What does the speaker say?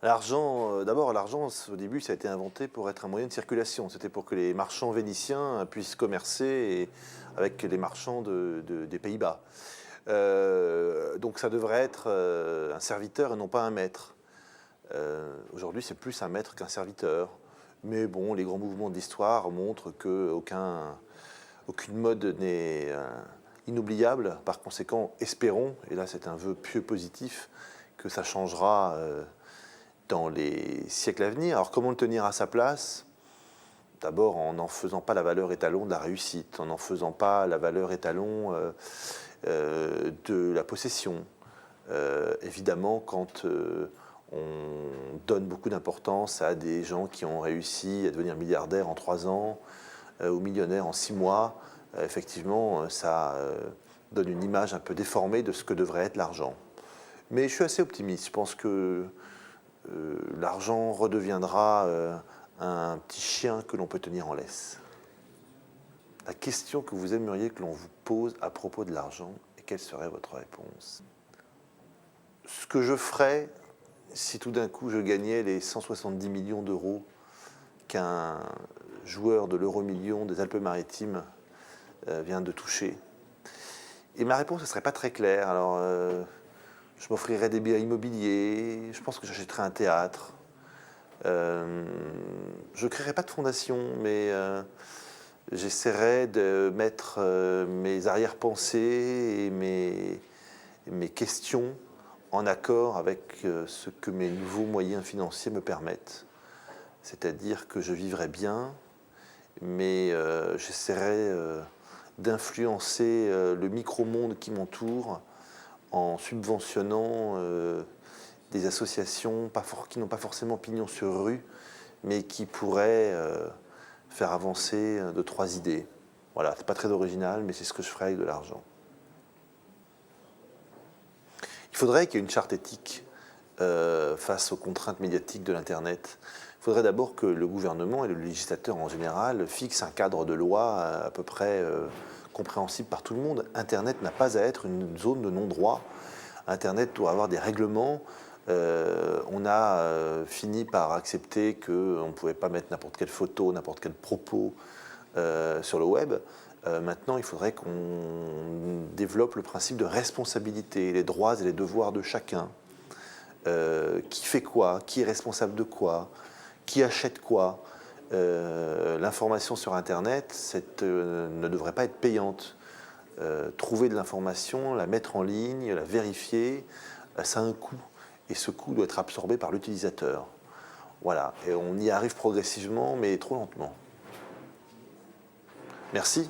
L'argent, d'abord, l'argent, au début, ça a été inventé pour être un moyen de circulation. C'était pour que les marchands vénitiens puissent commercer avec les marchands des Pays-Bas. Donc ça devrait être un serviteur et non pas un maître. Aujourd'hui, c'est plus un maître qu'un serviteur. Mais bon, les grands mouvements de l'histoire montrent qu'aucune mode n'est inoubliable. Par conséquent, espérons, et là c'est un vœu pieux positif, que ça changera dans les siècles à venir. Alors comment le tenir à sa place? D'abord en n'en faisant pas la valeur étalon de la réussite, en n'en faisant pas la valeur étalon de la possession. Évidemment, quand on donne beaucoup d'importance à des gens qui ont réussi à devenir milliardaires en 3 ans ou millionnaires en 6 mois, effectivement, ça donne une image un peu déformée de ce que devrait être l'argent. Mais je suis assez optimiste. Je pense que l'argent redeviendra un petit chien que l'on peut tenir en laisse. La question que vous aimeriez que l'on vous pose à propos de l'argent, et quelle serait votre réponse? Ce que je ferais si tout d'un coup je gagnais les 170 millions d'euros qu'un joueur de l'euro-million des Alpes-Maritimes vient de toucher. Et ma réponse ne serait pas très claire. Alors, je m'offrirais des biens immobiliers, je pense que j'achèterais un théâtre. Je ne créerai pas de fondation, mais j'essaierai de mettre mes arrière-pensées et mes questions en accord avec ce que mes nouveaux moyens financiers me permettent. C'est-à-dire que je vivrai bien, mais j'essaierai d'influencer le micro-monde qui m'entoure en subventionnant des associations qui n'ont pas forcément pignon sur rue, mais qui pourraient faire avancer 2-3 idées. Voilà, c'est pas très original, mais c'est ce que je ferais avec de l'argent. Il faudrait qu'il y ait une charte éthique face aux contraintes médiatiques de l'Internet. Il faudrait d'abord que le gouvernement et le législateur en général fixent un cadre de loi à peu près compréhensible par tout le monde. Internet n'a pas à être une zone de non-droit. Internet doit avoir des règlements. On a fini par accepter qu'on ne pouvait pas mettre n'importe quelle photo, n'importe quel propos sur le web. Maintenant, il faudrait qu'on développe le principe de responsabilité, les droits et les devoirs de chacun. Qui fait quoi, qui est responsable de quoi, qui achète quoi. L'information sur Internet ne devrait pas être payante. Trouver de l'information, la mettre en ligne, la vérifier, ça a un coût. Et ce coût doit être absorbé par l'utilisateur. Voilà, et on y arrive progressivement, mais trop lentement. Merci.